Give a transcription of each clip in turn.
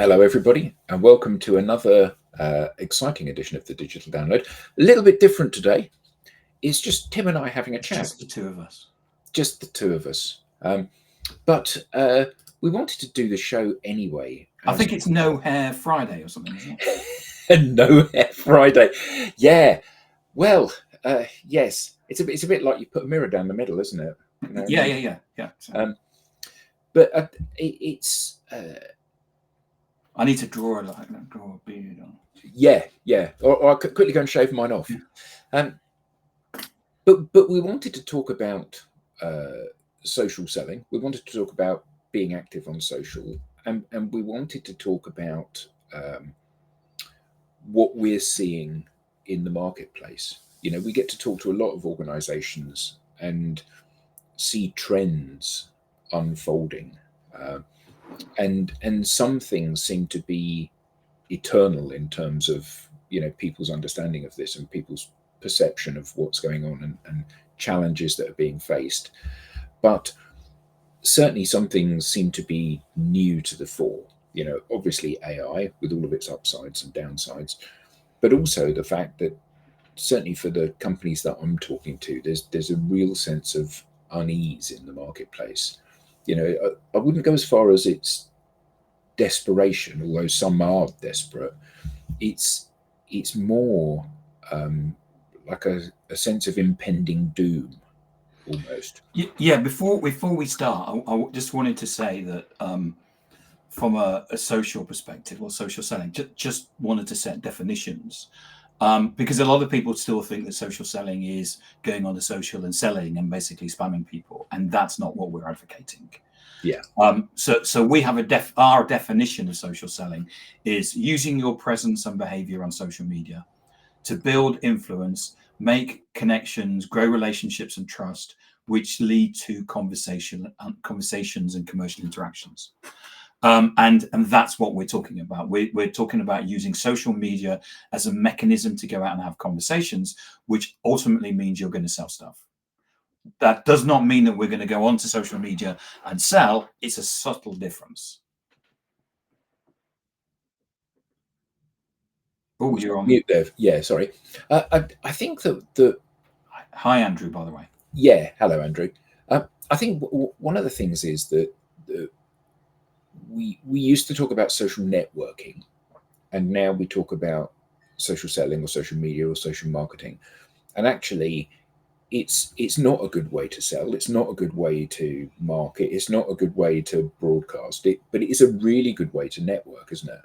Hello, everybody, and welcome to another exciting edition of the Digital Download. A little bit different today. It's just Tim and I having a chat. Just the two of us. Just the two of us. But we wanted to do the show anyway. I think it's No Hair Friday or something, isn't it? No Hair Friday. Yeah. Well, yes. It's a bit like you put a mirror down the middle, isn't it? You know, yeah. But it's. I need to draw a beard on. Yeah. Or I could quickly go and shave mine off. But we wanted to talk about social selling. We wanted to talk about being active on social, and we wanted to talk about what we're seeing in the marketplace. You know, we get to talk to a lot of organizations and see trends unfolding. And some things seem to be eternal in terms of, you know, people's understanding of this and people's perception of what's going on and challenges that are being faced. But certainly some things seem to be new to the fore. You know, obviously AI with all of its upsides and downsides, but also the fact that certainly for the companies that I'm talking to, there's a real sense of unease in the marketplace. You know, I wouldn't go as far as it's desperation, although some are desperate. It's more like a sense of impending doom, almost. Yeah. Before we start, I just wanted to say that from a social perspective or social selling, just wanted to set definitions. Because a lot of people still think that social selling is going on the social and selling and basically spamming people, and that's not what we're advocating. Yeah. So we have our definition of social selling is using your presence and behavior on social media to build influence, make connections, grow relationships and trust, which lead to conversations and commercial interactions. And that's what we're talking about. We're talking about using social media as a mechanism to go out and have conversations, which ultimately means you're going to sell stuff. That does not mean that we're going to go onto social media and sell. It's a subtle difference. Oh, you're on mute there. Yeah, sorry. I think that Hi, Andrew, by the way. Yeah, hello, Andrew. I think one of the things is that we used to talk about social networking, and now we talk about social selling or social media or social marketing. And actually, it's not a good way to sell. It's not a good way to market. It's not a good way to broadcast it, but it is a really good way to network, isn't it?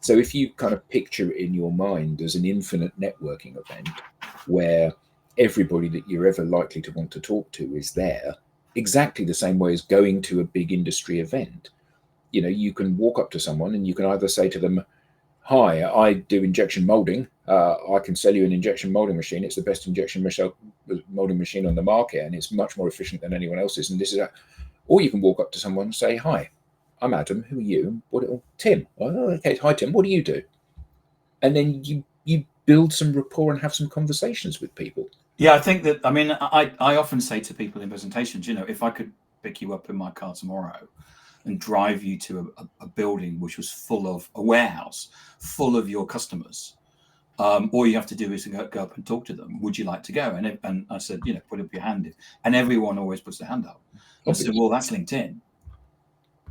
So if you kind of picture it in your mind as an infinite networking event where everybody that you're ever likely to want to talk to is there, exactly the same way as going to a big industry event. You know, you can walk up to someone and you can either say to them, "Hi, I do injection molding. I can sell you an injection molding machine. It's the best injection molding machine on the market, and it's much more efficient than anyone else's. And this is," or you can walk up to someone and say, "Hi, I'm Adam. Who are you? Tim. Oh, okay. Hi, Tim. What do you do?" And then you build some rapport and have some conversations with people. Yeah, I think that. I mean, I often say to people in presentations, you know, if I could pick you up in my car tomorrow and drive you to a building which was full of a warehouse full of your customers, all you have to do is go up and talk to them. Would you like to go? And I said, you know, put up your hand. And everyone always puts their hand up. I said, well, that's LinkedIn.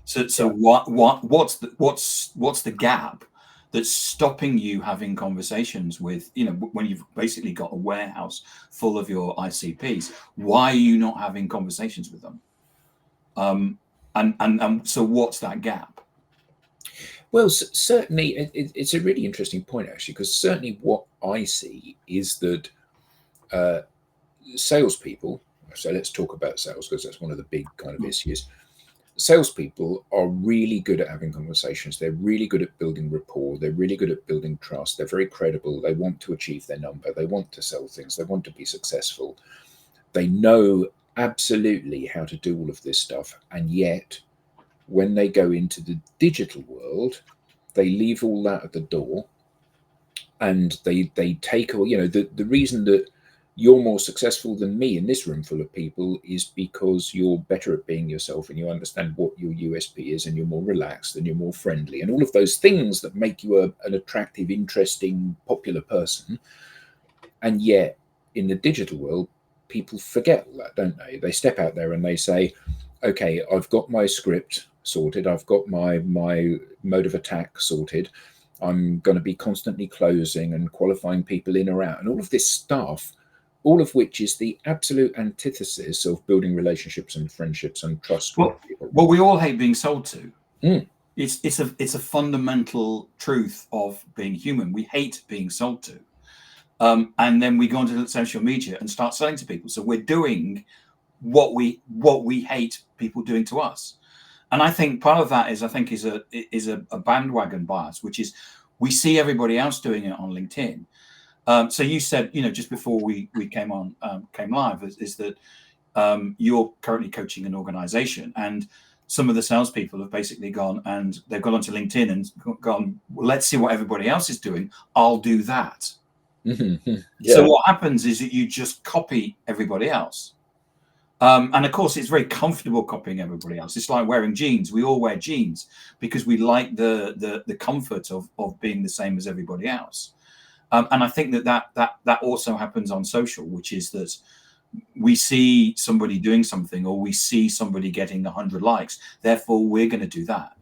So what's the gap that's stopping you having conversations with, you know, when you've basically got a warehouse full of your ICPs? Why are you not having conversations with them? And so what's that gap? Well, certainly it's a really interesting point, actually, because certainly what I see is that salespeople, so let's talk about sales because that's one of the big kind of issues. Salespeople are really good at having conversations. They're really good at building rapport. They're really good at building trust. They're very credible. They want to achieve their number. They want to sell things. They want to be successful. They know absolutely how to do all of this stuff. And yet, when they go into the digital world, they leave all that at the door, and they take, you know, the reason that you're more successful than me in this room full of people is because you're better at being yourself and you understand what your USP is and you're more relaxed and you're more friendly and all of those things that make you an attractive, interesting, popular person. And yet in the digital world, people forget that, don't they? They step out there and they say, okay, I've got my script sorted. I've got my mode of attack sorted. I'm going to be constantly closing and qualifying people in or out and all of this stuff, all of which is the absolute antithesis of building relationships and friendships and trust with people. Well, we all hate being sold to. Mm. It's a fundamental truth of being human. We hate being sold to. And then we go onto social media and start selling to people. So we're doing what we hate people doing to us. And I think part of that is a bandwagon bias, which is we see everybody else doing it on LinkedIn. So you said, just before we came live, is that you're currently coaching an organization, and some of the salespeople have basically gone and they've gone onto LinkedIn and gone, well, let's see what everybody else is doing. I'll do that. Mm-hmm. Yeah. So what happens is that you just copy everybody else. And of course, it's very comfortable copying everybody else. It's like wearing jeans. We all wear jeans because we like the comfort of being the same as everybody else. And I think that also happens on social, which is that we see somebody doing something or we see somebody getting 100 likes. Therefore, we're going to do that.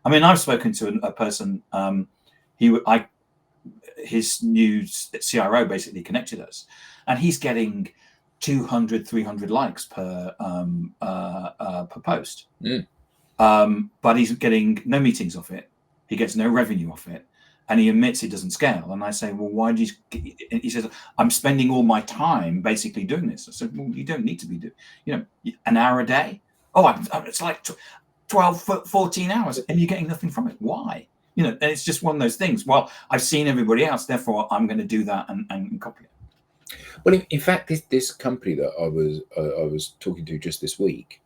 I mean, I've spoken to a person. His new CRO basically connected us, and he's getting 200, 300 likes per post. But he's getting no meetings off it. He gets no revenue off it. And he admits it doesn't scale. And I say, well, why do you? He says, I'm spending all my time basically doing this. I said, well, you don't need to be doing, an hour a day. Oh, it's like 12, 14 hours, and you're getting nothing from it. Why? And it's just one of those things. Well, I've seen everybody else, therefore I'm going to do that and copy it. Well, in fact, this company that I was talking to just this week,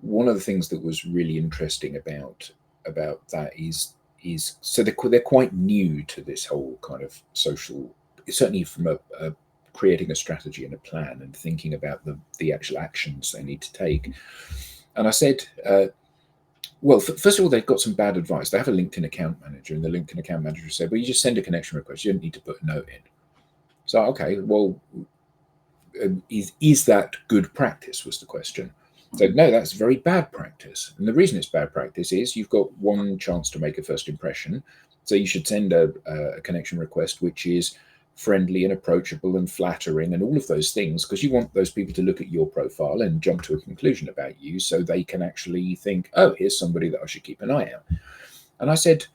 one of the things that was really interesting about that is so they're quite new to this whole kind of social, certainly from a creating a strategy and a plan and thinking about the actual actions they need to take. And I said, well, first of all, they've got some bad advice. They have a LinkedIn account manager, and the LinkedIn account manager said, well, you just send a connection request. You don't need to put a note in. So, okay, well, is that good practice was the question. So, no, that's very bad practice. And the reason it's bad practice is you've got one chance to make a first impression. So you should send a connection request, which is friendly and approachable and flattering and all of those things, because you want those people to look at your profile and jump to a conclusion about you so they can actually think, oh, here's somebody that I should keep an eye out. And I said,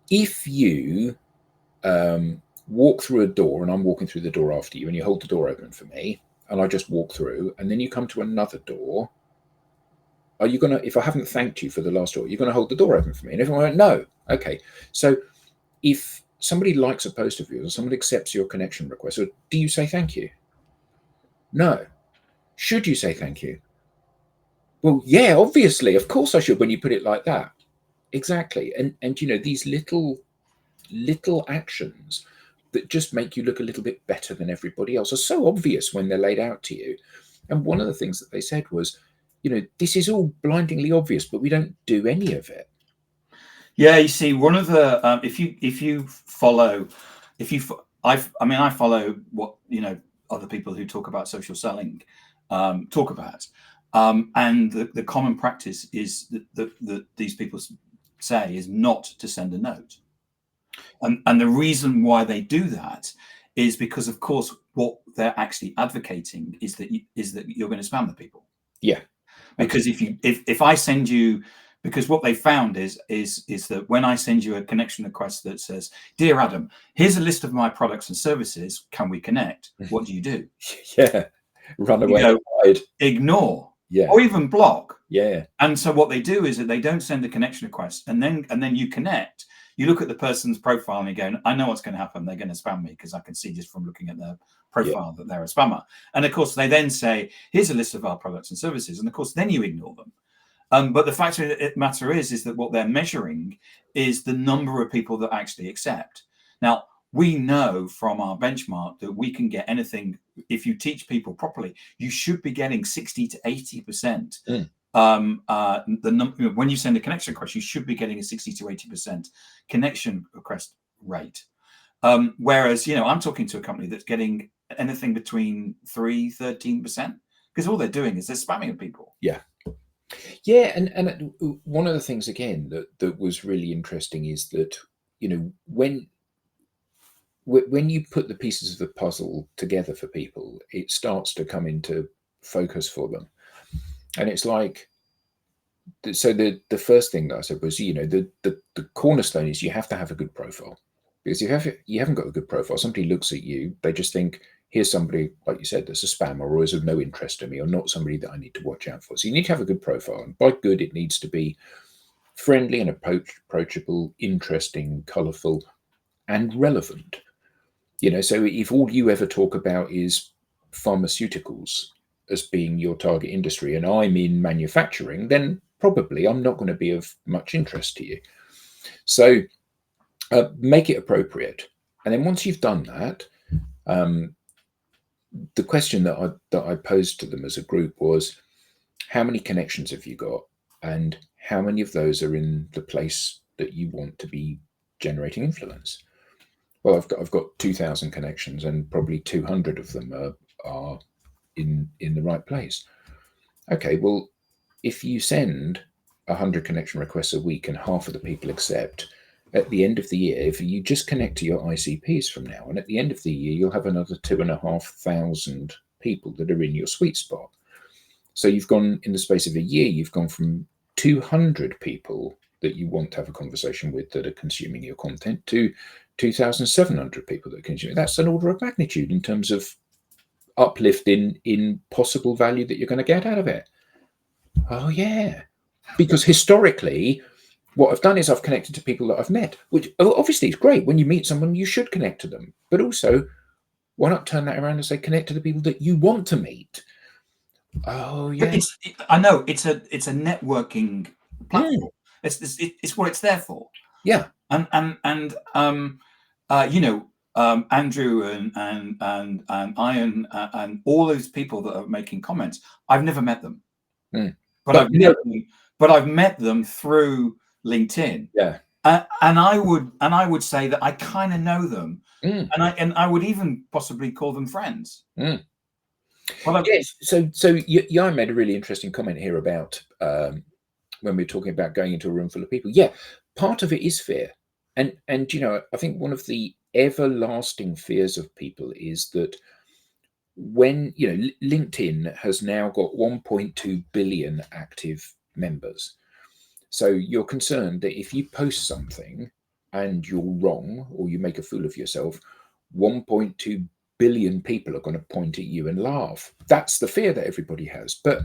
if you walk through a door and I'm walking through the door after you and you hold the door open for me and I just walk through and then you come to another door, are you going to, if I haven't thanked you for the last door, you're going to hold the door open for me? And everyone went, no. Okay. So if somebody likes a post of yours or someone accepts your connection request, or do you say thank you? No. Should you say thank you? Well, yeah, obviously, of course I should when you put it like that. Exactly. And these little actions that just make you look a little bit better than everybody else are so obvious when they're laid out to you. And one of the things that they said was, this is all blindingly obvious, but we don't do any of it. Yeah, you see, one of the I follow what other people who talk about social selling talk about, and the common practice is that these people say is not to send a note, and the reason why they do that is because, of course, what they're actually advocating is that you're going to spam the people. Yeah, because if I send you. Because what they found is that when I send you a connection request that says, "Dear Adam, here's a list of my products and services. Can we connect?" What do? Yeah, run away, go, ignore, yeah, or even block. Yeah. And so what they do is that they don't send a connection request, and then you connect. You look at the person's profile and you go, "I know what's going to happen. They're going to spam me because I can see just from looking at their profile that they're a spammer." And of course, they then say, "Here's a list of our products and services," and of course, then you ignore them. But the fact of the matter is that what they're measuring is the number of people that actually accept. Now, we know from our benchmark that we can get anything. If you teach people properly, you should be getting 60 to 80%. When you send a connection request, you should be getting a 60 to 80% connection request rate. Whereas, I'm talking to a company that's getting anything between 13%, because all they're doing is they're spamming people. Yeah. And one of the things again that was really interesting is that, when you put the pieces of the puzzle together for people, it starts to come into focus for them. And it's like, so the first thing that I said was, the cornerstone is you have to have a good profile. Because if you haven't got a good profile, somebody looks at you, they just think, here's somebody, like you said, that's a spammer or is of no interest to me, or not somebody that I need to watch out for. So you need to have a good profile. And by good, it needs to be friendly and approachable, interesting, colourful, and relevant. So if all you ever talk about is pharmaceuticals as being your target industry, and I'm in manufacturing, then probably I'm not going to be of much interest to you. So make it appropriate. And then once you've done that, the question that I posed to them as a group was, how many connections have you got, and how many of those are in the place that you want to be generating influence? Well, I've got 2,000 connections, and probably 200 of them are in the right place. Okay, well, if you send 100 connection requests a week and half of the people accept, at the end of the year, if you just connect to your ICPs from now, and at the end of the year, you'll have another 2,500 people that are in your sweet spot. So you've gone, in the space of a year, you've gone from 200 people that you want to have a conversation with that are consuming your content to 2,700 people that are consuming. That's an order of magnitude in terms of uplift in possible value that you're going to get out of it. Oh, yeah. Because historically, what I've done is I've connected to people that I've met, which obviously is great. When you meet someone, you should connect to them. But also, why not turn that around and say, connect to the people that you want to meet? Oh, yeah. I know it's a networking platform. It's what it's there for. Yeah. And Andrew and Ian and all those people that are making comments, I've never met them. But I've met them through LinkedIn. Yeah. And I would say that I kind of know them. And I would even possibly call them friends. Well, yes. So Jan made a really interesting comment here about when we were talking about going into a room full of people. Yeah, part of it is fear, and I think one of the everlasting fears of people is that when LinkedIn has now got 1.2 billion active members, so you're concerned that if you post something and you're wrong or you make a fool of yourself, 1.2 billion people are going to point at you and laugh. That's the fear that everybody has. But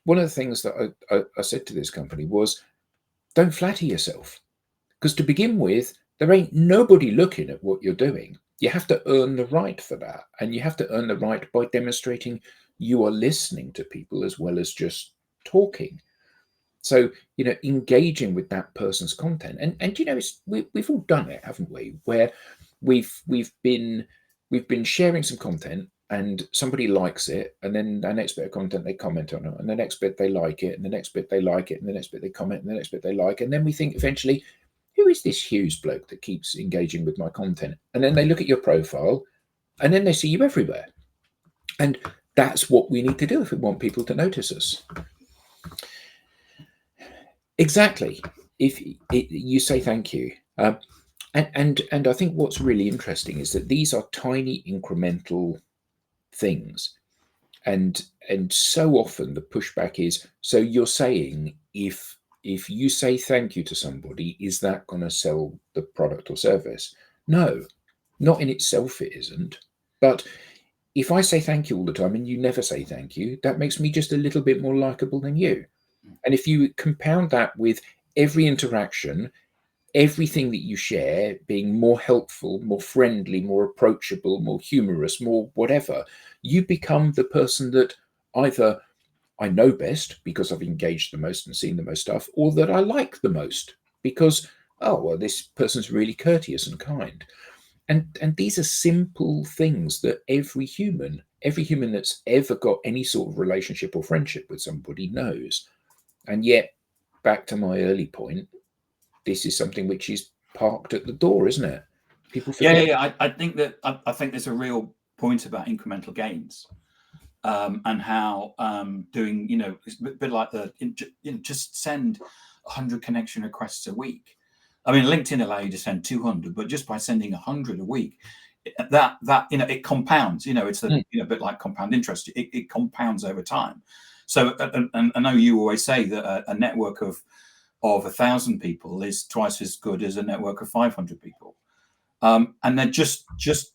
one of the things that I said to this company was, don't flatter yourself, because to begin with, there ain't nobody looking at what you're doing. You have to earn the right for that, and you have to earn the right by demonstrating you are listening to people as well as just talking. So engaging with that person's content, and we've all done it, haven't we? Where we've been sharing some content, and somebody likes it, and then the next bit of content they comment on it, and the next bit they like it, and the next bit they like it, and the next bit they comment, and the next bit they like, and then we think eventually, who is this Hughes bloke that keeps engaging with my content? And then they look at your profile, and then they see you everywhere. And that's what we need to do if we want people to notice us. Exactly. If you say thank you. And I think what's really interesting is that these are tiny incremental things. And so often the pushback is, so you're saying if you say thank you to somebody, is that going to sell the product or service? No, not in itself it isn't. But if I say thank you all the time and you never say thank you, that makes me just a little bit more likable than you. And if you compound that with every interaction, everything that you share being more helpful, more friendly, more approachable, more humorous, more whatever, you become the person that either I know best because I've engaged the most and seen the most stuff, or that I like the most because, oh, well, this person's really courteous and kind. And these are simple things that every human that's ever got any sort of relationship or friendship with somebody knows. And yet, back to my early point, this is something which is parked at the door, isn't it? People forget. Yeah. I think that I think there's a real point about incremental gains, and how doing, it's a bit like just send 100 connection requests a week. I mean, LinkedIn allow you to send 200, but just by sending 100 a week, that it compounds. It's a bit like compound interest. It compounds over time. So, and I know you always say that a network of 1,000 people is twice as good as a network of 500 people. And then just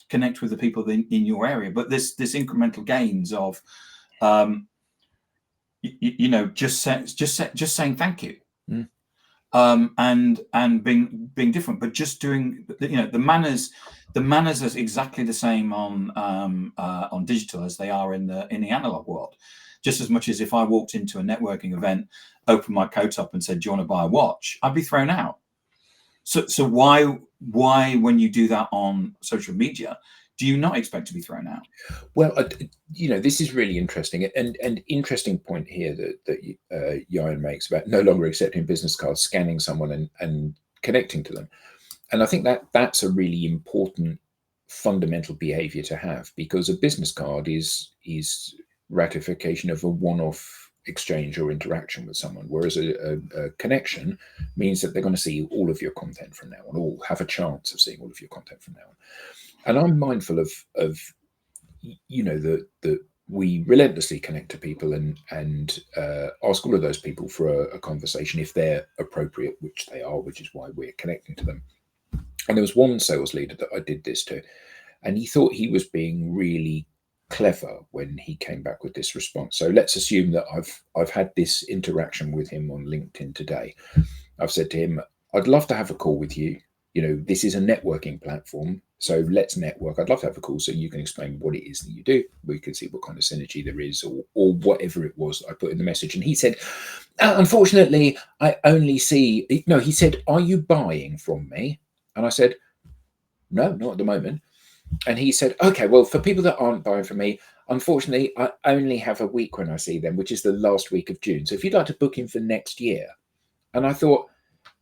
connect with the people in your area. But this incremental gains of, just saying thank you, and being different, but just doing, the manners are exactly the same on digital as they are in the analog world. Just as much as if I walked into a networking event, opened my coat up and said, "Do you want to buy a watch?" I'd be thrown out. So why when you do that on social media, do you not expect to be thrown out? Well, this is really interesting, and interesting point here that Johan makes about no longer accepting business cards, scanning someone and connecting to them. And I think that's a really important fundamental behavior to have, because a business card is ratification of a one-off exchange or interaction with someone, whereas a connection means that they're going to see all of your content from now on, or have a chance of seeing all of your content from now on. And I'm mindful of that we relentlessly connect to people and ask all of those people for a conversation if they're appropriate, which they are, which is why we're connecting to them. And there was one sales leader that I did this to, and he thought he was being really clever when he came back with this response. So let's assume that I've had this interaction with him on LinkedIn today. I've said to him, "I'd love to have a call with you. This is a networking platform, so let's network. I'd love to have a call so you can explain what it is that you do. We can see what kind of synergy there is, or whatever it was that I put in the message." And he said, "Unfortunately, I only see." No, he said, "Are you buying from me?" And I said, "No, not at the moment." And he said, "Okay, well, for people that aren't buying from me, unfortunately, I only have a week when I see them, which is the last week of June. So if you'd like to book in for next year." And I thought,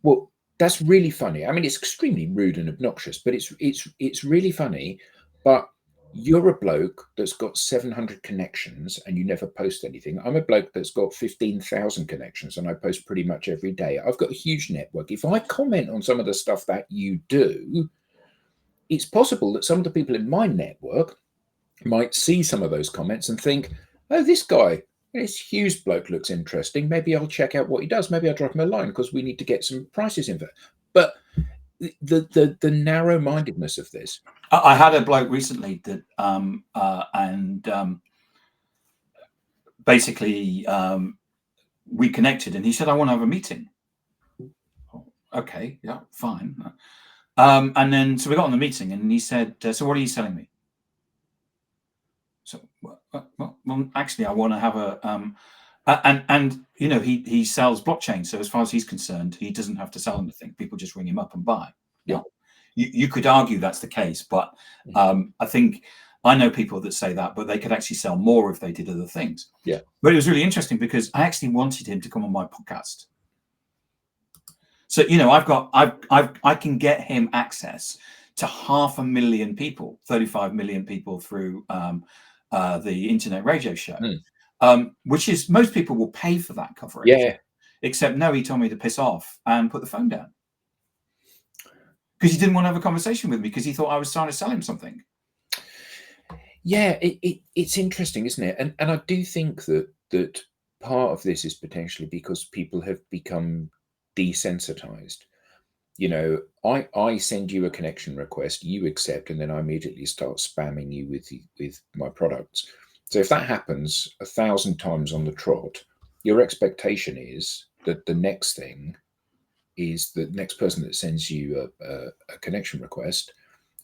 well, that's really funny. I mean, it's extremely rude and obnoxious, but it's really funny. But you're a bloke that's got 700 connections and you never post anything. I'm a bloke that's got 15,000 connections and I post pretty much every day. I've got a huge network. If I comment on some of the stuff that you do, it's possible that some of the people in my network might see some of those comments and think, "Oh, this guy, this Hughes bloke looks interesting. Maybe I'll check out what he does. Maybe I'll drop him a line because we need to get some prices in for." But the narrow-mindedness of this. I had a bloke recently that basically we connected, and he said, "I want to have a meeting." Okay, yeah, fine. And then so we got on the meeting, and he said, "So what are you selling me?" So, well, actually, I want to have a and he sells blockchain. So as far as he's concerned, he doesn't have to sell anything. People just ring him up and buy. Yeah. Now, you could argue that's the case, but I think I know people that say that, but they could actually sell more if they did other things. Yeah. But it was really interesting because I actually wanted him to come on my podcast. So I can get him access to 500,000 people, 35 million people through the internet radio show, which is, most people will pay for that coverage. Yeah. Except no, he told me to piss off and put the phone down because he didn't want to have a conversation with me because he thought I was trying to sell him something. Yeah, it's interesting, isn't it? And I do think that part of this is potentially because people have become desensitized. I send you a connection request, you accept, and then I immediately start spamming you with my products. So if that happens 1,000 times on the trot, your expectation is that the next thing is the next person that sends you a connection request,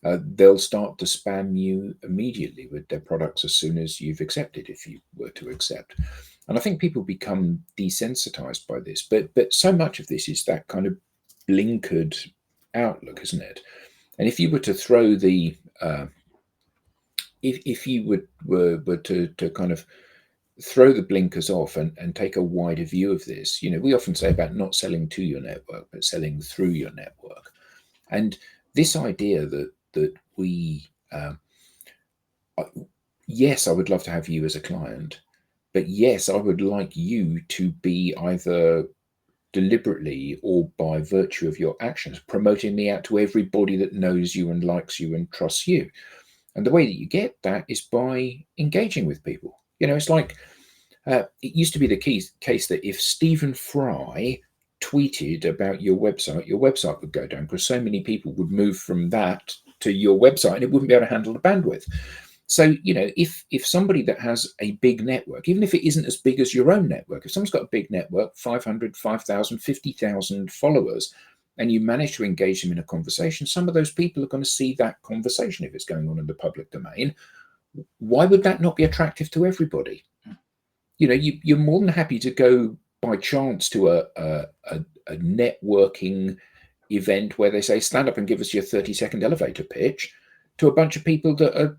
they'll start to spam you immediately with their products as soon as you've accepted, if you were to accept. And I think people become desensitized by this, but so much of this is that kind of blinkered outlook, isn't it? And if you were to throw the if you were to kind of throw the blinkers off and take a wider view of this, we often say about not selling to your network, but selling through your network. And this idea that we, yes, I would love to have you as a client, but yes, I would like you to be either deliberately or by virtue of your actions promoting me out to everybody that knows you and likes you and trusts you. And the way that you get that is by engaging with people. It's like it used to be the case that if Stephen Fry tweeted about your website would go down because so many people would move from that to your website and it wouldn't be able to handle the bandwidth. So, if somebody that has a big network, even if it isn't as big as your own network, if someone's got a big network, 500, 5,000, 50,000 followers, and you manage to engage them in a conversation, some of those people are going to see that conversation if it's going on in the public domain. Why would that not be attractive to everybody? You're more than happy to go by chance to a networking event where they say, stand up and give us your 30-second elevator pitch, to a bunch of people that are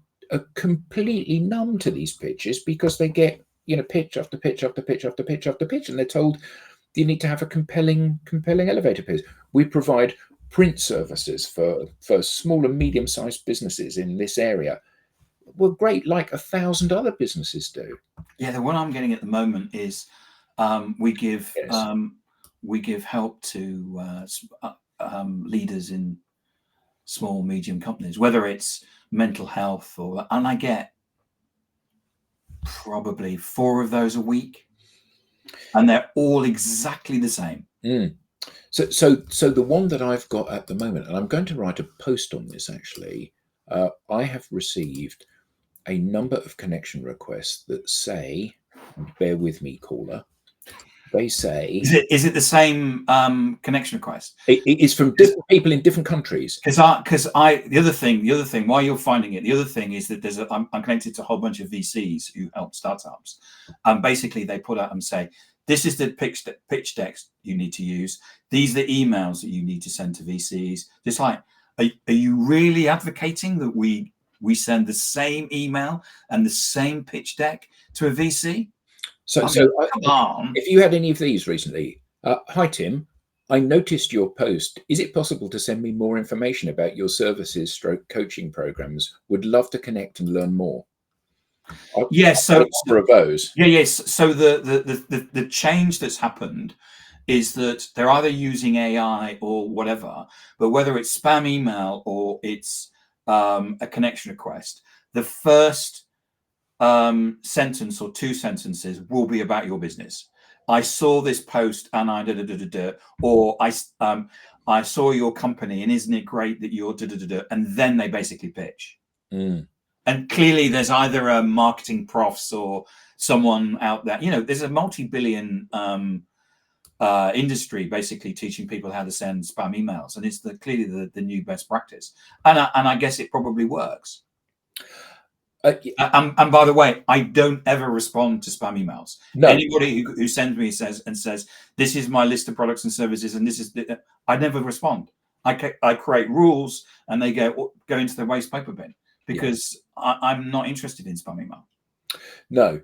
completely numb to these pitches because they get, pitch after pitch after pitch after pitch after pitch, and they're told you need to have a compelling elevator pitch. We provide print services for small and medium-sized businesses in this area. Well, great, like 1,000 other businesses do. Yeah, the one I'm getting at the moment is we give help to leaders in small, medium companies, whether it's mental health and I get probably 4 of those a week, and they're all exactly the same. So the one that I've got at the moment, and I'm going to write a post on this actually, I have received a number of connection requests that say, bear with me, caller, they say... Is it the same connection request? It is from different people in different countries. Because the other thing, while you're finding it, the other thing is that I'm connected to a whole bunch of VCs who help startups, and basically they put out and say, this is the pitch decks you need to use. These are the emails that you need to send to VCs. Just like, are you really advocating that we send the same email and the same pitch deck to a VC? So come on. If you had any of these recently, hi Tim, I noticed your post. Is it possible to send me more information about your services / coaching programs? Would love to connect and learn more. Yes, so of those. Yes. So the change that's happened is that they're either using AI or whatever, but whether it's spam email or it's a connection request, the first sentence or 2 sentences will be about your business. I saw this post and I or I saw your company and isn't it great that you're and then they basically pitch. And clearly there's either a marketing profs or someone out there, there's a multi-billion industry basically teaching people how to send spam emails, and it's clearly the new best practice, and I guess it probably works. And by the way, I don't ever respond to spam emails. No. Anybody who sends me says this is my list of products and services, and this is I never respond. I create rules, and they go into the waste paper bin because I'm not interested in spam email. No,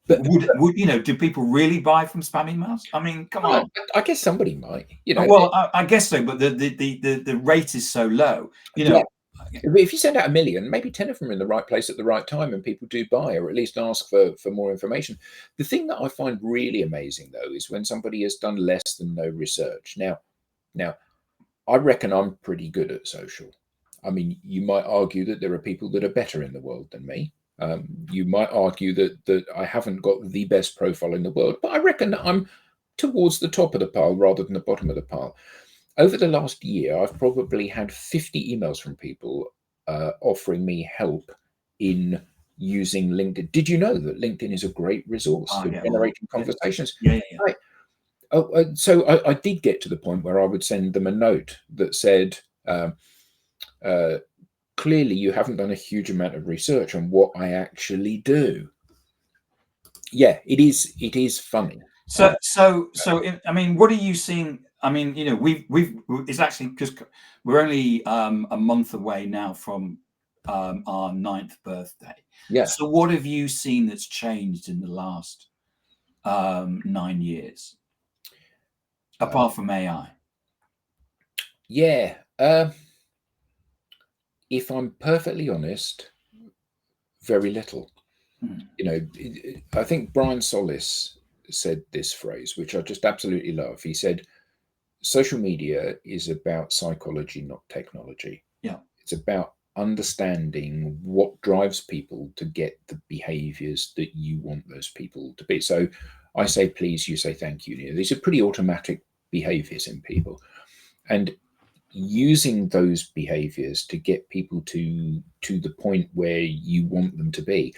but would do people really buy from spam emails? I mean, come on. I guess somebody might. Well, I guess so, but the rate is so low. If you send out 1 million, maybe 10 of them are in the right place at the right time, and people do buy or at least ask for more information. The thing that I find really amazing, though, is when somebody has done less than no research. Now, I reckon I'm pretty good at social. I mean, you might argue that there are people that are better in the world than me. You might argue that I haven't got the best profile in the world, but I reckon that I'm towards the top of the pile rather than the bottom of the pile. Over the last year, I've probably had 50 emails from people offering me help in using LinkedIn. Did you know that LinkedIn is a great resource for generating conversations? Yeah. So I did get to the point where I would send them a note that said, clearly you haven't done a huge amount of research on what I actually do. Yeah, it is funny. So I mean, what are you seeing? I mean, you know, it's actually because we're only a month away now from our 9th birthday. Yeah. So what have you seen that's changed in the last 9 years, apart from AI? Yeah. If I'm perfectly honest, very little. You know, I think Brian Solis said this phrase, which I just absolutely love. He said, social media is about psychology, not technology. Yeah. It's about understanding what drives people to get the behaviors that you want those people to be. So I say please, you say thank you. You know, these are pretty automatic behaviors in people. And using those behaviors to get people to the point where you want them to be.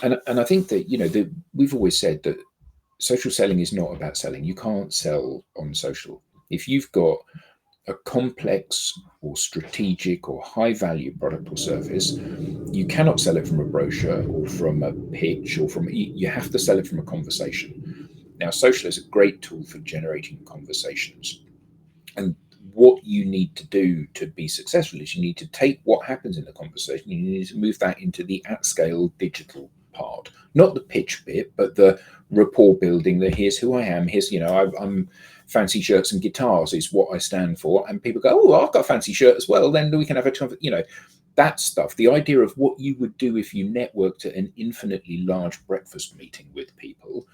And I think that, you know, we've always said that social selling is not about selling. You can't sell on social. If you've got a complex or strategic or high value product or service, you cannot sell it from a brochure or from a pitch or from, you have to sell it from a conversation. Now, social is a great tool for generating conversations. And what you need to do to be successful is you need to take what happens in the conversation, you need to move that into the at scale digital part, not the pitch bit, but the rapport building, the here's who I am, here's, you know, I'm fancy shirts and guitars is what I stand for. And people go, oh, I've got a fancy shirt as well. Then we can have a, you know, that stuff. The idea of what you would do if you networked at an infinitely large breakfast meeting with people,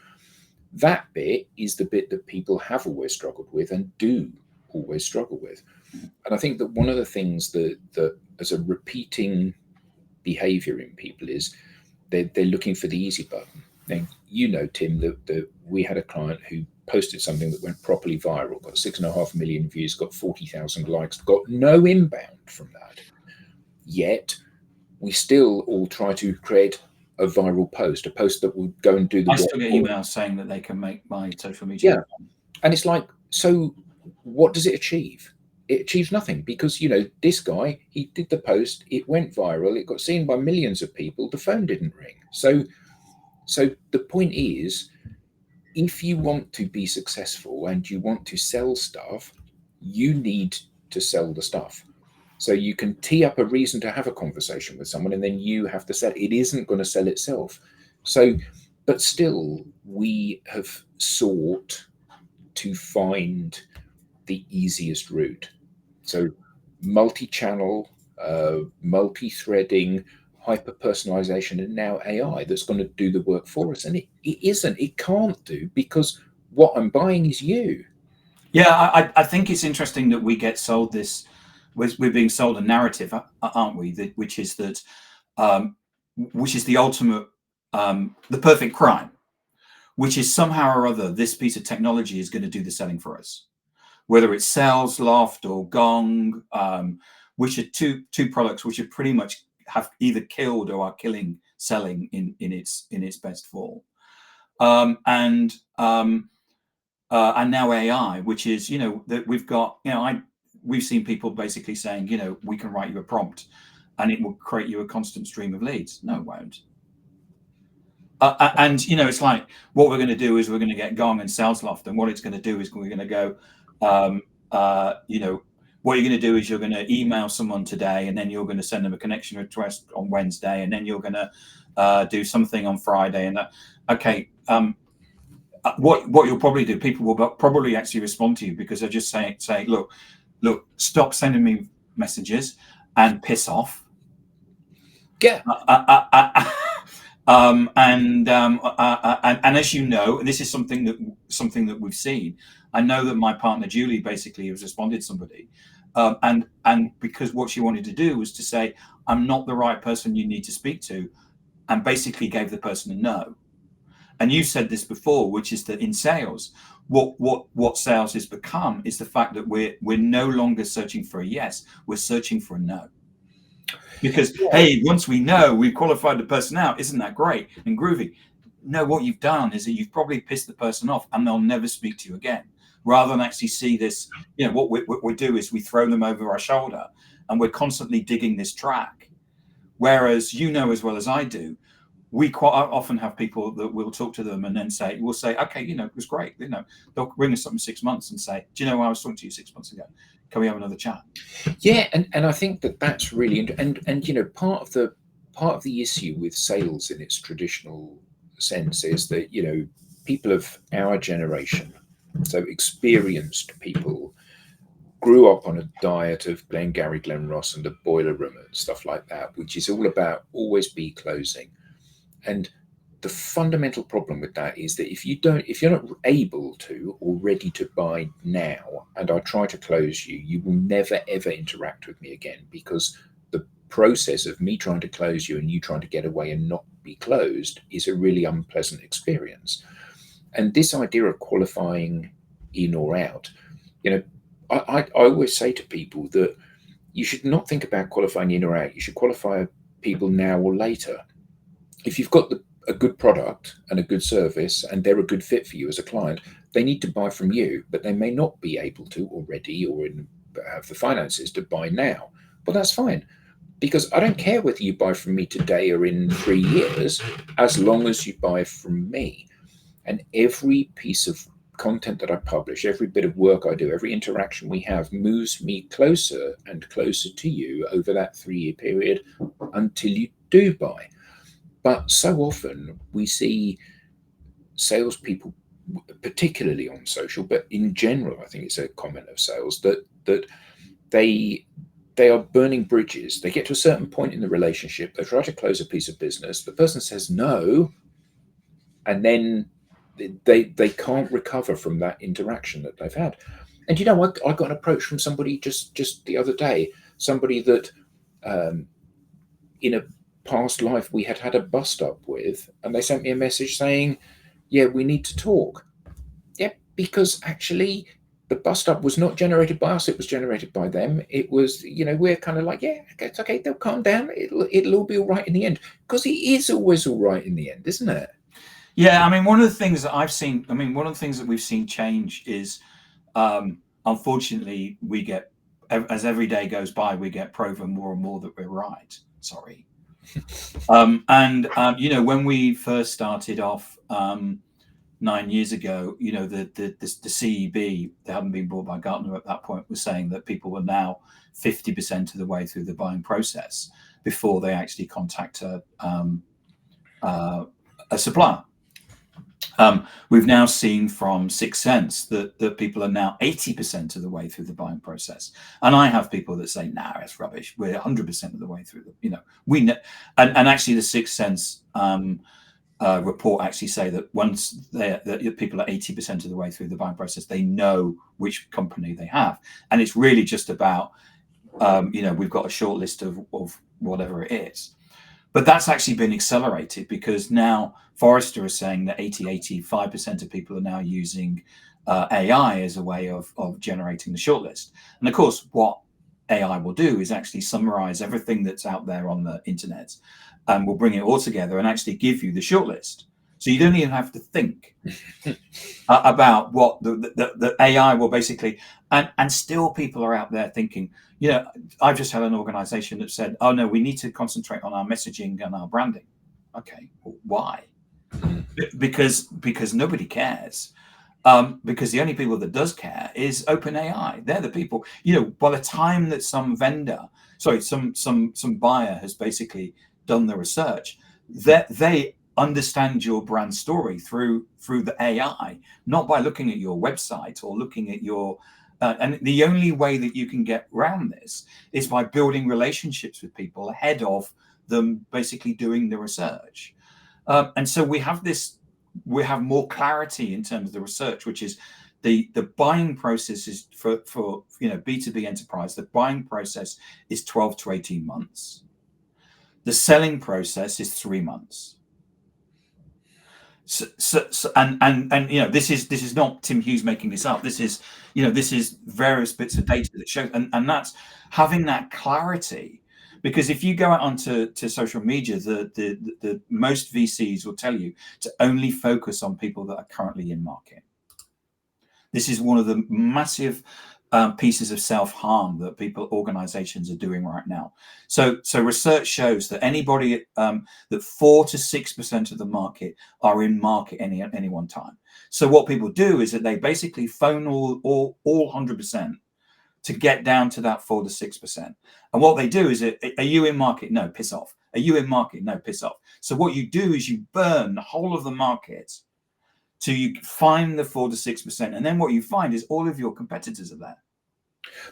that bit is the bit that people have always struggled with and do always struggle with. And I think that one of the things that as a repeating behavior in people is they're looking for the easy button. Now, you know, Tim, that we had a client who posted something that went properly viral, got 6.5 million views, got 40,000 likes, got no inbound from that. Yet we still all try to create a viral post, a post that will go and do the I work. still get emails saying that they can make my social media. Yeah. And it's like, so what does it achieve? It achieves nothing, because, you know, this guy, he did the post, it went viral, it got seen by millions of people, the phone didn't ring. So the point is, if you want to be successful and you want to sell stuff, you need to sell the stuff. So you can tee up a reason to have a conversation with someone, and then you have to sell. It isn't going to sell itself. So, but still, we have sought to find the easiest route. So multi-channel, multi-threading, hyper-personalization, and now AI that's going to do the work for us. And it isn't, it can't do, because what I'm buying is you. Yeah, I think it's interesting that we get sold this, we're being sold a narrative, aren't we? Which is that, which is the ultimate, the perfect crime, which is somehow or other, this piece of technology is going to do the selling for us. Whether it's Sales Loft or Gong, which are two products which are pretty much have either killed or are killing selling in its best form, and now AI, which is, you know, that we've got, you know, we've seen people basically saying, you know, we can write you a prompt and it will create you a constant stream of leads. No, it won't. And you know, it's like, what we're going to do is we're going to get Gong and Sales Loft, and what it's going to do is we're going to go, you know, what you're going to do is you're going to email someone today, and then you're going to send them a connection request on Wednesday, and then you're going to do something on Friday, and that. Okay, what you'll probably do, people will probably actually respond to you because they're just say, look, stop sending me messages and piss off. Yeah. And as you know, and this is something that we've seen. I know that my partner Julie basically has responded to somebody, and because what she wanted to do was to say, I'm not the right person you need to speak to, and basically gave the person a no. And you said this before, which is that in sales, what sales has become is the fact that we're no longer searching for a yes, we're searching for a no. Because, hey, once we know we've qualified the person out, isn't that great and groovy? No, what you've done is that you've probably pissed the person off and they'll never speak to you again. Rather than actually see this, you know, what we do is we throw them over our shoulder, and we're constantly digging this track. Whereas, you know as well as I do, we quite often have people that we'll talk to them and then we'll say, okay, it was great. They'll ring us up in 6 months and say, do you know, I was talking to you 6 months ago. Can we have another chat? Yeah, and I think that's really and part of the issue with sales in its traditional sense is that people of our generation, so experienced people, grew up on a diet of Glengarry Glen Ross and the boiler room and stuff like that, which is all about always be closing. And the fundamental problem with that is that if you're not able to or ready to buy now, and I try to close you, you will never ever interact with me again, because the process of me trying to close you and you trying to get away and not be closed is a really unpleasant experience. And this idea of qualifying in or out, I always say to people that you should not think about qualifying in or out. You should qualify people now or later. If you've got a good product and a good service and they're a good fit for you as a client, they need to buy from you, but they may not be able to already or have the finances to buy now. Well, that's fine, because I don't care whether you buy from me today or in 3 years, as long as you buy from me. And every piece of content that I publish, every bit of work I do, every interaction we have moves me closer and closer to you over that 3-year period until you do buy. But so often we see salespeople, particularly on social, but in general, I think it's a comment of sales, that they are burning bridges. They get to a certain point in the relationship, they try to close a piece of business, the person says no, and then they can't recover from that interaction that they've had. And I got an approach from somebody just the other day, somebody that in a past life we had a bust up with, and they sent me a message saying, yeah, we need to talk. Yeah, because actually the bust up was not generated by us, it was generated by them. It was, we're kind of like, yeah, it's okay, they'll calm down, it'll all be all right in the end, because it is always all right in the end, isn't it? Yeah, I mean, one of the things that we've seen change is, unfortunately, we get, as every day goes by, we get proven more and more that we're right. Sorry. When we first started off 9 years ago, the CEB, they hadn't been bought by Gartner at that point, was saying that people were now 50% of the way through the buying process before they actually contact a supplier. We've now seen from 6 Sense that people are now 80% of the way through the buying process. And I have people that say, nah, that's rubbish. We're 100% of the way through we know. And actually the 6 Sense report actually say that once that people are 80% of the way through the buying process, they know which company they have. And it's really just about, we've got a short list of whatever it is. But that's actually been accelerated because now Forrester is saying that 85% of people are now using AI as a way of generating the shortlist. And of course, what AI will do is actually summarize everything that's out there on the internet, and we'll bring it all together and actually give you the shortlist. So you don't even have to think about what the AI will basically, and still people are out there thinking, I've just had an organization that said, oh no, we need to concentrate on our messaging and our branding. Okay, why? Because nobody cares. Because the only people that does care is OpenAI. They're the people, by the time that some buyer has basically done the research, that they understand your brand story through the AI, not by looking at your website or looking at your and the only way that you can get around this is by building relationships with people ahead of them basically doing the research. And so we have more clarity in terms of the research, which is the buying process is for B2B enterprise. The buying process is 12 to 18 months. The selling process is 3 months. So this is not Tim Hughes making this up. This is various bits of data that show, and that's having that clarity. Because if you go out onto social media, the most VCs will tell you to only focus on people that are currently in market. This is one of the massive pieces of self-harm that organizations are doing right now. So research shows that anybody that 4 to 6% of the market are in market any one time. So what people do is that they basically phone all 100% to get down to that 4 to 6%. And what they do is, are you in market? No, piss off. Are you in market? No, piss off. So what you do is you burn the whole of the market till you find the 4 to 6%. And then what you find is all of your competitors are there.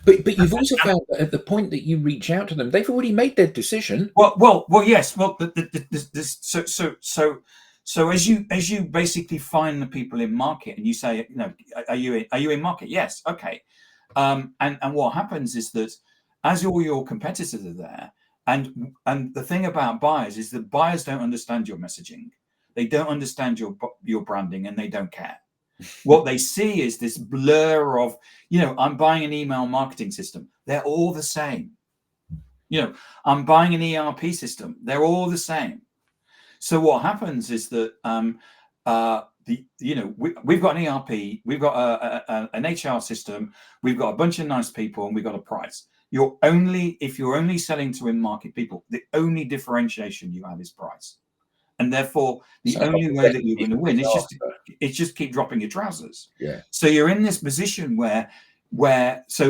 But you've also found that at the point that you reach out to them, they've already made their decision. Well, yes. Well, so as you basically find the people in market and you say, are you in market? Yes. Okay. And what happens is that as all your competitors are there, and the thing about buyers is that buyers don't understand your messaging, they don't understand your branding, and they don't care. What they see is this blur of, I'm buying an email marketing system. They're all the same. I'm buying an ERP system. They're all the same. So what happens is that we've got an ERP, we've got an HR system, we've got a bunch of nice people, and we've got a price. If you're only selling to in-market people, the only differentiation you have is price. And therefore, the only way that you're going to win is just keep dropping your trousers. Yeah. So you're in this position where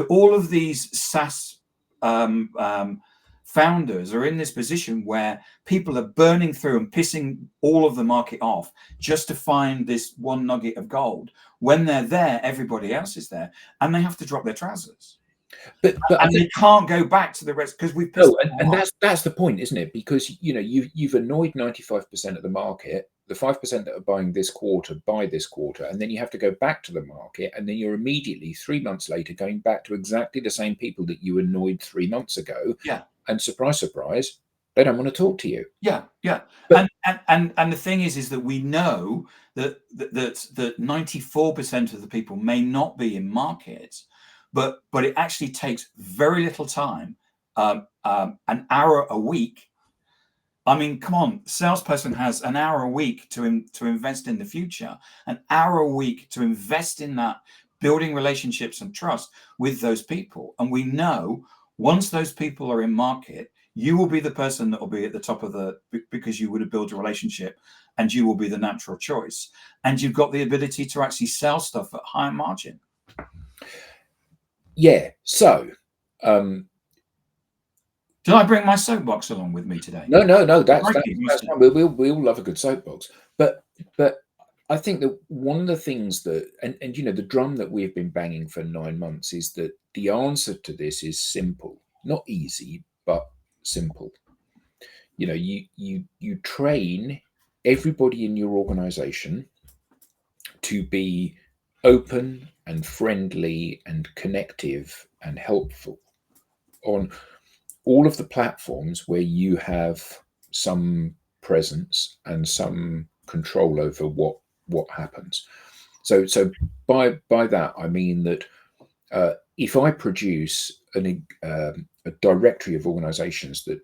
all of these SaaS founders are in this position where people are burning through and pissing all of the market off just to find this one nugget of gold. When they're there, everybody else is there, and they have to drop their trousers. But they can't go back to the rest because we've pissed them and that's the point, isn't it? Because you've annoyed 95% of the market. The 5% that are buying this quarter buy this quarter, and then you have to go back to the market, and then you're immediately 3 months later going back to exactly the same people that you annoyed 3 months ago. Yeah. And surprise, surprise, they don't want to talk to you. Yeah. But, and the thing is that we know that 94% of the people may not be in market, but it actually takes very little time, an hour a week. I mean, come on, salesperson has an hour a week to invest in the future, an hour a week to invest in that, building relationships and trust with those people. And we know once those people are in market, you will be the person that will be at the top of because you would have built a relationship, and you will be the natural choice. And you've got the ability to actually sell stuff at higher margin. Yeah. So, did I bring my soapbox along with me today? No. That's fine. We all love a good soapbox. But I think that one of the things that, and the drum that we've been banging for 9 months is that the answer to this is simple, not easy, but simple. You train everybody in your organization to be open and friendly and connective and helpful on all of the platforms where you have some presence and some control over what happens. So by that I mean that if I produce a directory of organizations that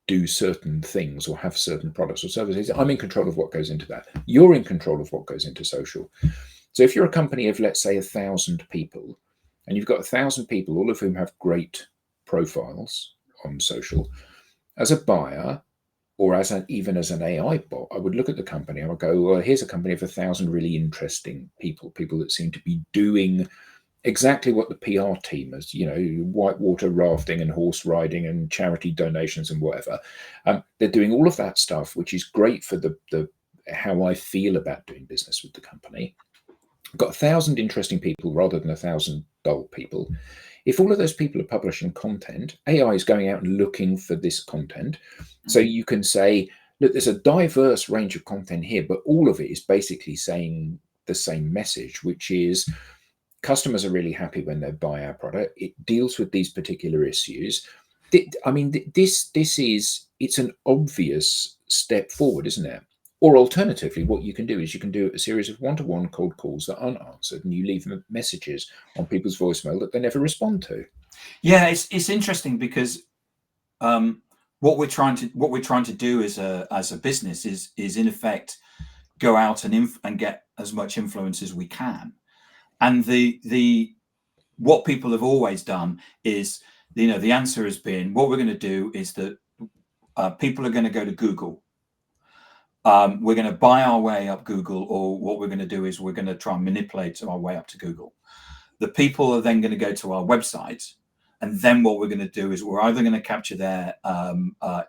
do certain things or have certain products or services, I'm in control of what goes into that. You're in control of what goes into social. So if you're a company of, let's say, 1,000 people, and you've got 1,000 people, all of whom have great profiles on social, as a buyer, or even as an AI bot, I would look at the company and I would go, well, here's a company of 1,000 really interesting people that seem to be doing exactly what the PR team is, whitewater rafting and horse riding and charity donations and whatever. They're doing all of that stuff, which is great for the how I feel about doing business with the company. I've got 1,000 interesting people rather than 1,000 dull people. If all of those people are publishing content, AI is going out and looking for this content. So you can say, look, there's a diverse range of content here, but all of it is basically saying the same message, which is customers are really happy when they buy our product. It deals with these particular issues. I mean, it's an obvious step forward, isn't it? Or alternatively, what you can do is you can do a series of one-to-one cold calls that aren't answered, and you leave them messages on people's voicemail that they never respond to. Yeah, it's interesting because what we're trying to do as a business is in effect go out and get as much influence as we can. And the what people have always done is, the answer has been, what we're going to do is that people are going to go to Google. We're going to buy our way up Google, or what we're going to do is we're going to try and manipulate our way up to Google. The people are then going to go to our website, and then what we're going to do is we're either going to capture their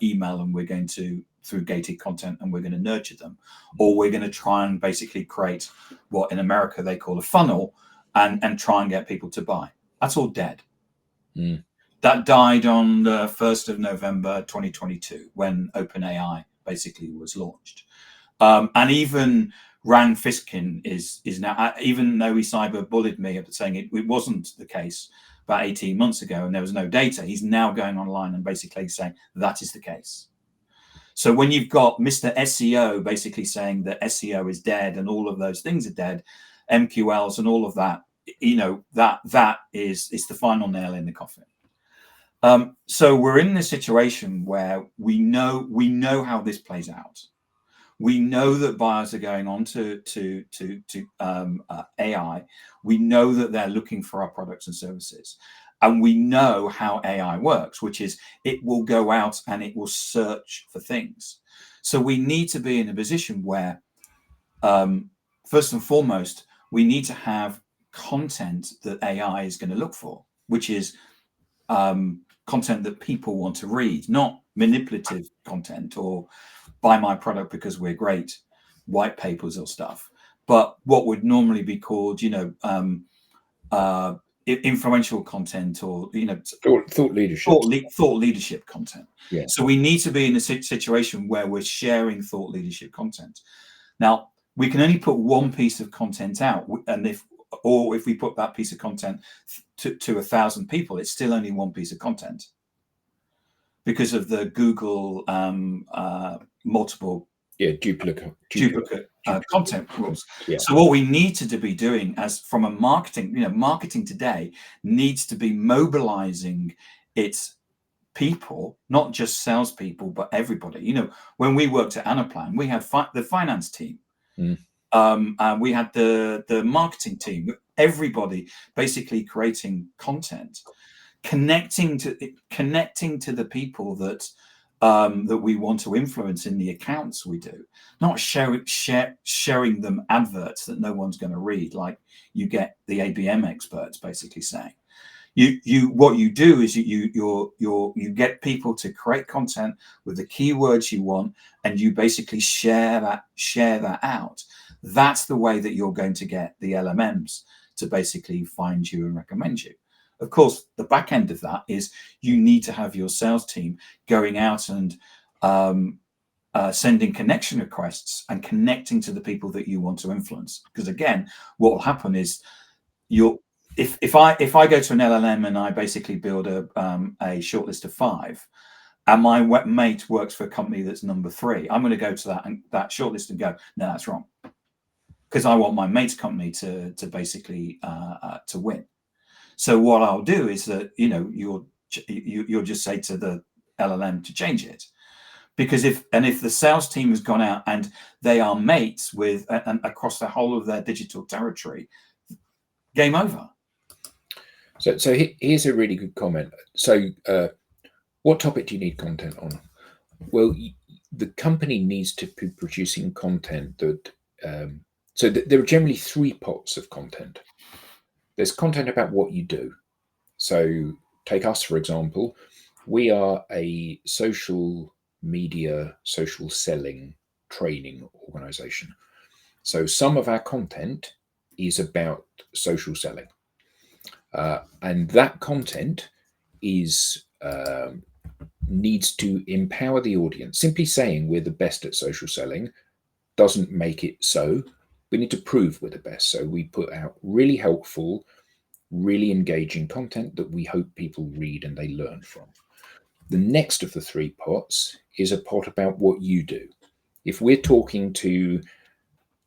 email, and we're going to, through gated content, and we're going to nurture them, or we're going to try and basically create what in America they call a funnel, and try and get people to buy. That's all dead. That died on the 1st of November 2022 when OpenAI basically was launched. And even Rand Fishkin is now, even though he cyber bullied me up saying it wasn't the case about 18 months ago and there was no data, he's now going online and basically saying that is the case. So when you've got Mr. SEO basically saying that SEO is dead and all of those things are dead, MQLs and all of that, that is the final nail in the coffin. So we're in this situation where we know how this plays out. We know that buyers are going on to AI. We know that they're looking for our products and services. And we know how AI works, which is it will go out and it will search for things. So we need to be in a position where, first and foremost, we need to have content that AI is going to look for, which is content that people want to read, not manipulative content or buy my product because we're great, white papers or stuff, but what would normally be called, influential content, or thought leadership, thought leadership content. Yeah. So we need to be in a situation where we're sharing thought leadership content. Now we can only put one piece of content out, and if we put that piece of content to 1,000 people, it's still only one piece of content because of the Google multiple duplicate content rules. Yeah. So what we need to be doing as from a marketing, marketing today needs to be mobilizing its people, not just salespeople, but everybody. When we worked at Anaplan, we had the finance team. And we had the marketing team, everybody basically creating content, connecting to the people that we want to influence in the accounts we do, not showing them adverts that no one's going to read, like you get the ABM experts basically saying. What you do is you get people to create content with the keywords you want, and you basically share that out. That's the way that you're going to get the LMMs to basically find you and recommend you. Of course, the back end of that is you need to have your sales team going out and sending connection requests and connecting to the people that you want to influence. Because again, what will happen is if I go to an LLM and I basically build a shortlist of 5, and my mate works for a company that's number 3, I'm going to go to that shortlist and go, no, that's wrong, because I want my mate's company to basically to win. So what I'll do is that you'll just say to the LLM to change it, because if the sales team has gone out and they are mates with and across the whole of their digital territory, game over. So here's a really good comment. So what topic do you need content on? Well, the company needs to be producing content that so there are generally 3 pots of content. There's content about what you do. So take us, for example. We are a social media, social selling training organization. So some of our content is about social selling. And that content is needs to empower the audience. Simply saying we're the best at social selling doesn't make it so. We need to prove we're the best. So we put out really helpful, really engaging content that we hope people read and they learn from. The next of the 3 pots is a pot about what you do. If we're talking to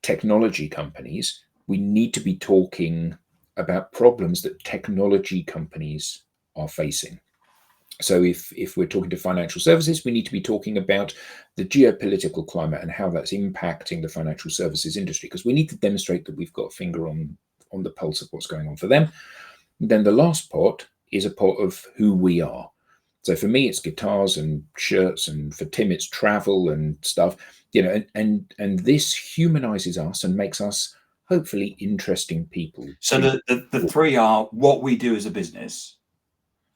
technology companies, we need to be talking about problems that technology companies are facing. So if we're talking to financial services, we need to be talking about the geopolitical climate and how that's impacting the financial services industry, because we need to demonstrate that we've got a finger on the pulse of what's going on for them. Then the last pot is a pot of who we are. So for me, it's guitars and shirts, and for Tim, it's travel and stuff. And this humanizes us and makes us hopefully interesting people. So the three are what we do as a business,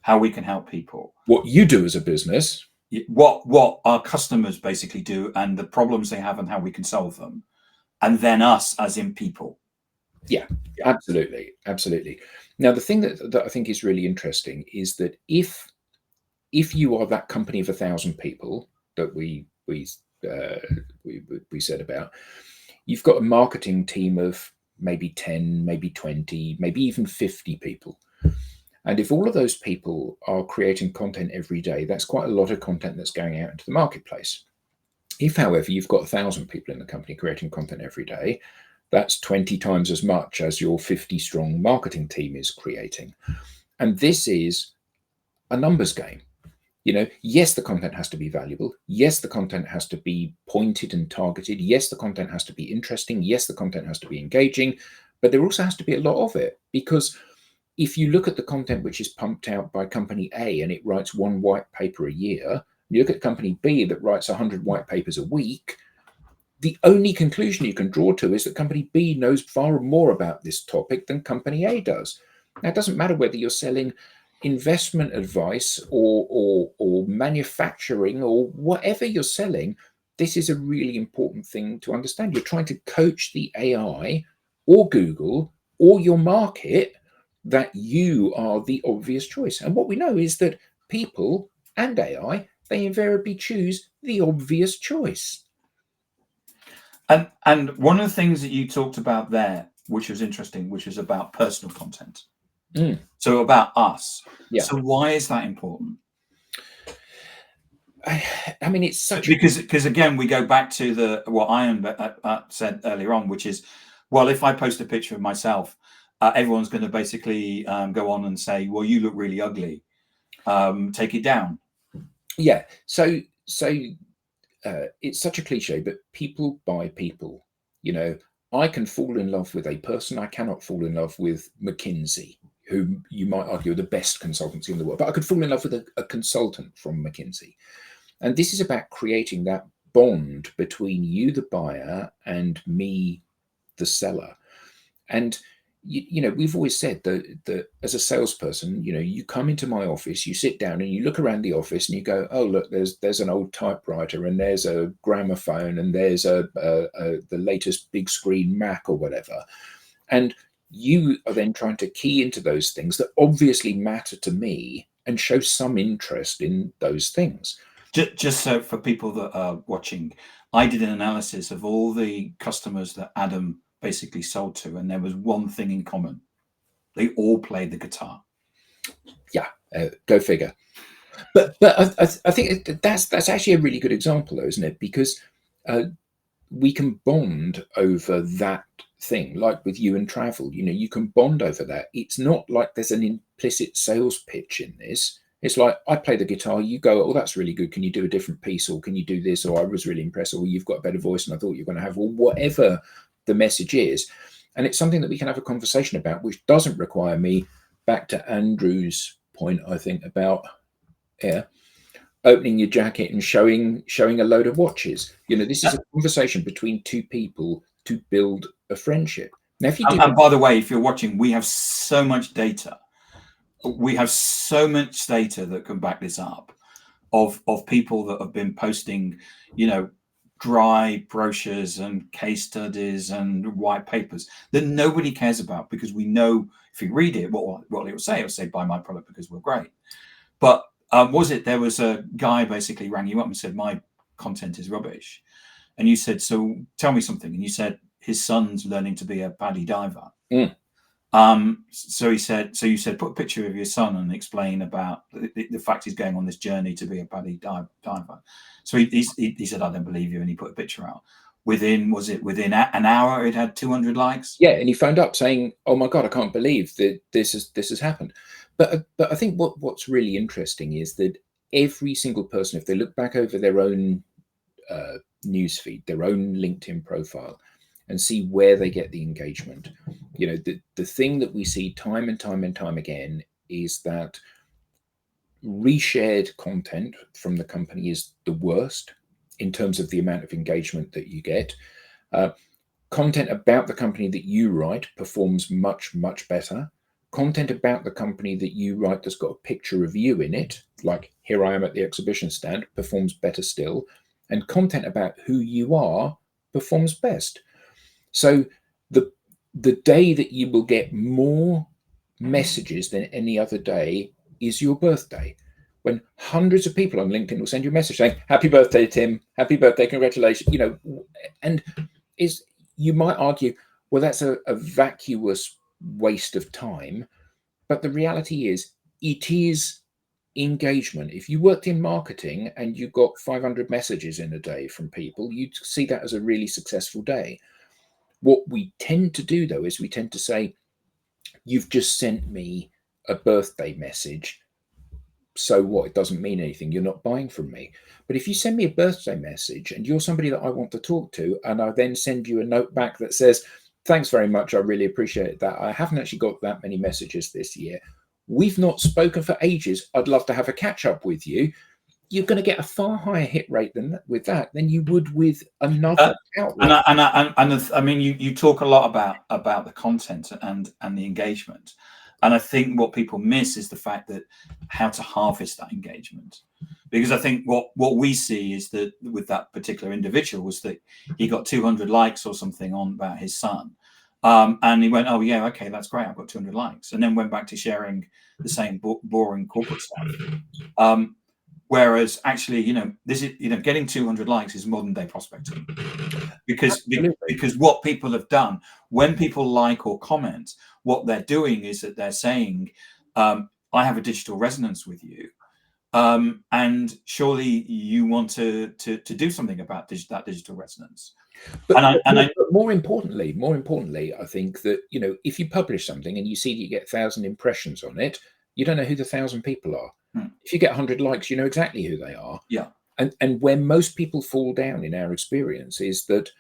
how we can help people, what you do as a business, what our customers basically do, and the problems they have and how we can solve them, and then us as in people. Yeah, absolutely. Now, the thing that I think is really interesting is that if you are that company of 1,000 people that we said about, you've got a marketing team of maybe 10, maybe 20, maybe even 50 people. And if all of those people are creating content every day, that's quite a lot of content that's going out into the marketplace. If, however, you've got 1,000 people in the company creating content every day, that's 20 times as much as your 50-strong marketing team is creating. And this is a numbers game. Yes, the content has to be valuable. Yes, the content has to be pointed and targeted. Yes, the content has to be interesting. Yes, the content has to be engaging. But there also has to be a lot of it, because if you look at the content which is pumped out by company A and it writes 1 white paper a year, you look at company B that writes 100 white papers a week, the only conclusion you can draw to is that company B knows far more about this topic than company A does. Now, it doesn't matter whether you're selling investment advice or manufacturing or whatever you're selling. This is a really important thing to understand. You're trying to coach the AI or Google or your market that you are the obvious choice. And what we know is that people and AI, they invariably choose the obvious choice. And one of the things that you talked about there, which was interesting, which was about personal content. So about us. Yeah. So why is that important? I mean, it's such because again, we go back to what Ian said earlier on, which is, well, if I post a picture of myself, everyone's going to basically go on and say, well, you look really ugly. Take it down. Yeah. So it's such a cliche, but people buy people. I can fall in love with a person. I cannot fall in love with McKinsey, who you might argue are the best consultancy in the world, but I could fall in love with a consultant from McKinsey. And this is about creating that bond between you, the buyer, and me, the seller. And we've always said that as a salesperson, you come into my office, you sit down and you look around the office and you go, oh, look, there's an old typewriter and there's a gramophone and there's the latest big screen Mac or whatever. And you are then trying to key into those things that obviously matter to me and show some interest in those things. Just so for people that are watching, I did an analysis of all the customers that Adam basically sold to, and there was one thing in common: they all played the guitar. Yeah, go figure. But I think that's actually a really good example, though, isn't it? Because we can bond over that thing, like with you and travel. You can bond over that. It's not like there's an implicit sales pitch in this. It's like, I play the guitar, you go, oh, that's really good. Can you do a different piece? Or can you do this? Or I was really impressed. Or you've got a better voice than I thought you were going to have. Or whatever the message is. And it's something that we can have a conversation about, which doesn't require me, back to Andrew's point, I think, about opening your jacket and showing a load of watches. This is a conversation between two people to build a friendship. Now, if you do, and by the way, if you're watching, we have so much data. We have so much data that can back this up, of people that have been posting, dry brochures and case studies and white papers that nobody cares about, because we know if you read it, what it will say buy my product because we're great. But there was a guy basically rang you up and said, my content is rubbish, and you said, so tell me something, and you said his son's learning to be a PADI diver. So you said, put a picture of your son and explain about the fact he's going on this journey to be a PADI diver. So he said, I don't believe you, and he put a picture out. Within an hour, it had 200 likes. Yeah, and he phoned up saying, oh my God, I can't believe that this has happened. But I think what's really interesting is that every single person, if they look back over their own newsfeed, their own LinkedIn profile, and see where they get the engagement, You know, the thing that we see time and time and time again is that reshared content from the company is the worst in terms of the amount of engagement that you get. Content about the company that you write performs much, much better. Content about the company that you write that's got a picture of you in it, like here I am at the exhibition stand, performs better still. And content about who you are performs best. So the day that you will get more messages than any other day is your birthday, when hundreds of people on LinkedIn will send you a message saying, happy birthday, Tim, happy birthday, congratulations, you know. And is, you might argue, well, that's a vacuous waste of time. But the reality is, it is engagement. If you worked in marketing and you got 500 messages in a day from people, you'd see that as a really successful day. What we tend to do, though, is we tend to say, you've just sent me a birthday message. So what? It doesn't mean anything. You're not buying from me. But if you send me a birthday message and you're somebody that I want to talk to, and I then send you a note back that says, thanks very much, I really appreciate that. I haven't actually got that many messages this year. We've not spoken for ages. I'd love to have a catch up with you. You're going to get a far higher hit rate than you would with another outlet. I mean, you talk a lot about the content and the engagement, and I think what people miss is the fact that how to harvest that engagement, because I think what we see is that with that particular individual was that he got 200 likes or something on about his son, and he went, oh yeah, okay, that's great, I've got 200 likes, and then went back to sharing the same boring corporate stuff. Whereas actually, you know, this is, you know, getting 200 likes is modern day prospecting, because what people have done when people like or comment, what they're doing is that they're saying, I have a digital resonance with you, and surely you want to do something about that digital resonance. But more importantly, I think that, you know, if you publish something and you see that you get 1,000 impressions on it, you don't know who the 1,000 people are. If you get 100 likes, you know exactly who they are. Yeah. And where most people fall down in our experience is that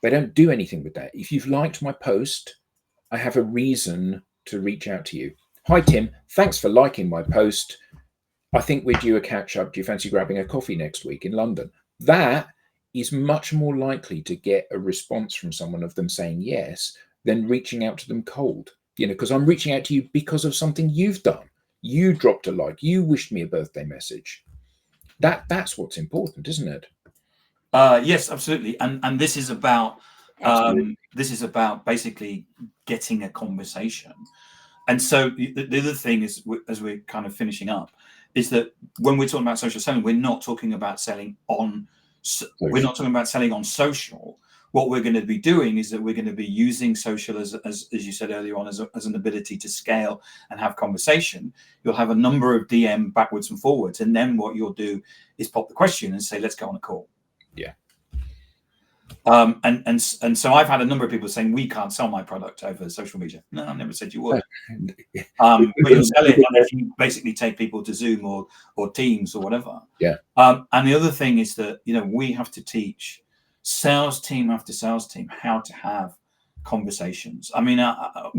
they don't do anything with that. If you've liked my post, I have a reason to reach out to you. Hi, Tim. Thanks for liking my post. I think we're due a catch up. Do you fancy grabbing a coffee next week in London? That is much more likely to get a response from someone of them saying yes than reaching out to them cold. You know, because I'm reaching out to you because of something you've done. You dropped a like. You wished me a birthday message. That's what's important, isn't it? Yes, absolutely. And this is about basically getting a conversation. And so the other thing is, as we're kind of finishing up, is that when we're talking about social selling, we're not talking about selling on social. We're not talking about selling on social. What we're going to be doing is that we're going to be using social as you said earlier on, as an ability to scale and have conversation. You'll have a number of DM backwards and forwards, and then what you'll do is pop the question and say, let's go on a call. Yeah. And so I've had a number of people saying, we can't sell my product over social media. No, I never said you would. But you'll sell it if you basically take people to Zoom or Teams or whatever. Yeah. And the other thing is that, you know, we have to teach sales team after sales team how to have conversations. I mean,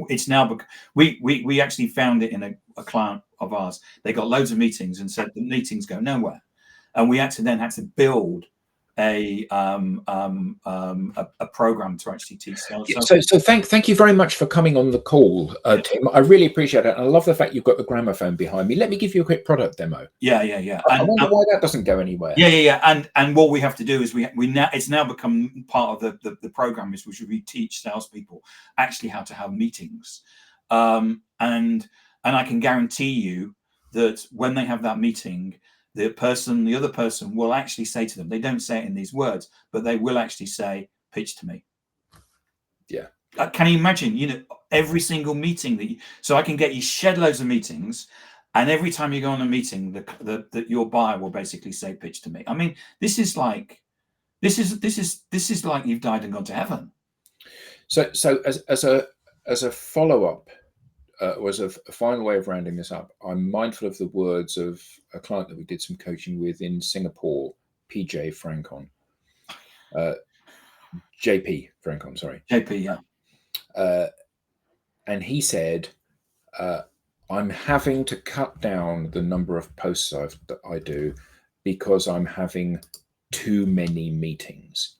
it's now we actually found it in a client of ours. They got loads of meetings and said the meetings go nowhere, and we actually then had to build a program to actually teach sales. So thank you very much for coming on the call, Tim. I really appreciate it. I love the fact you've got the gramophone behind me. Let me give you a quick product demo. Yeah. I wonder why that doesn't go anywhere. Yeah. And what we have to do is we now, it's now become part of the program, is which we teach salespeople actually how to have meetings, and I can guarantee you that when they have that meeting, the other person will actually say to them, they don't say it in these words, but they will actually say, pitch to me. Yeah. Can you imagine, you know, every single meeting so I can get you shed loads of meetings, and every time you go on a meeting, that your buyer will basically say, pitch to me. I mean, this is like you've died and gone to heaven. So as a follow-up, was a final way of rounding this up. I'm mindful of the words of a client that we did some coaching with in Singapore, JP Francon, sorry. JP, yeah. and he said, I'm having to cut down the number of posts that I do because I'm having too many meetings,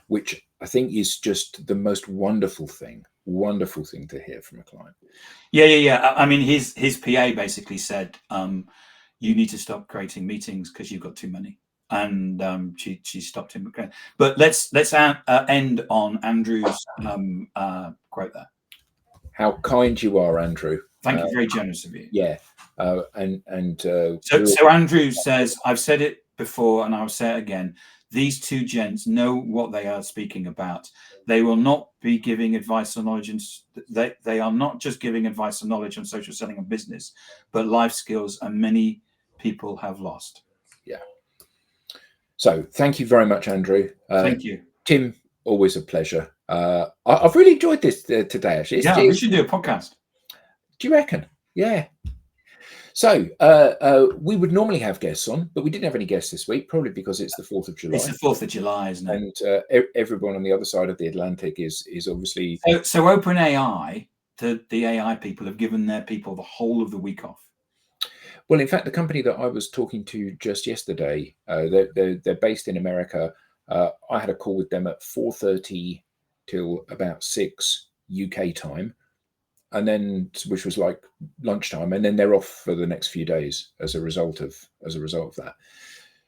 which I think is just the most wonderful thing to hear from a client. Yeah. I mean, his PA basically said, you need to stop creating meetings because you've got too many. And she stopped him. But let's end on Andrew's quote there. How kind you are, Andrew. Thank you. Very generous of you. Yeah. So Andrew says, I've said it before and I'll say it again. These two gents know what they are speaking about. They will not be giving advice on knowledge, and they are not just giving advice on knowledge on social selling and business, but life skills, and many people have lost. Yeah. So thank you very much, Andrew. Thank you, Tim. Always a pleasure. I've really enjoyed this today. Actually, we should do a podcast. Do you reckon? Yeah. So we would normally have guests on, but we didn't have any guests this week, probably because it's the 4th of July. It's the 4th of July, isn't it? And everyone on the other side of the Atlantic is obviously. So OpenAI, the AI people have given their people the whole of the week off. Well, in fact, the company that I was talking to just yesterday, they're based in America. I had a call with them at 4:30 till about 6 UK time, and then which was like lunchtime, and then they're off for the next few days as a result of that.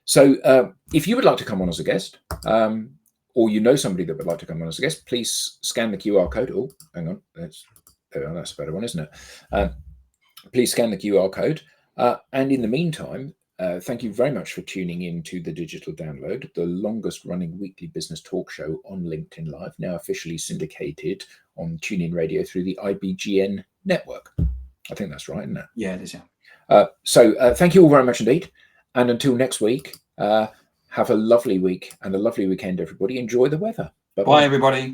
So if you would like to come on as a guest, or you know somebody that would like to come on as a guest, please scan the QR code. Oh, hang on, that's a better one, isn't it? Please scan the QR code. And in the meantime, thank you very much for tuning in to The Digital Download, the longest running weekly business talk show on LinkedIn Live, now officially syndicated on TuneIn Radio through the IBGN network. I think that's right, isn't it? Yeah, it is, yeah. So thank you all very much indeed. And until next week, have a lovely week and a lovely weekend, everybody. Enjoy the weather. Bye-bye. Bye, everybody.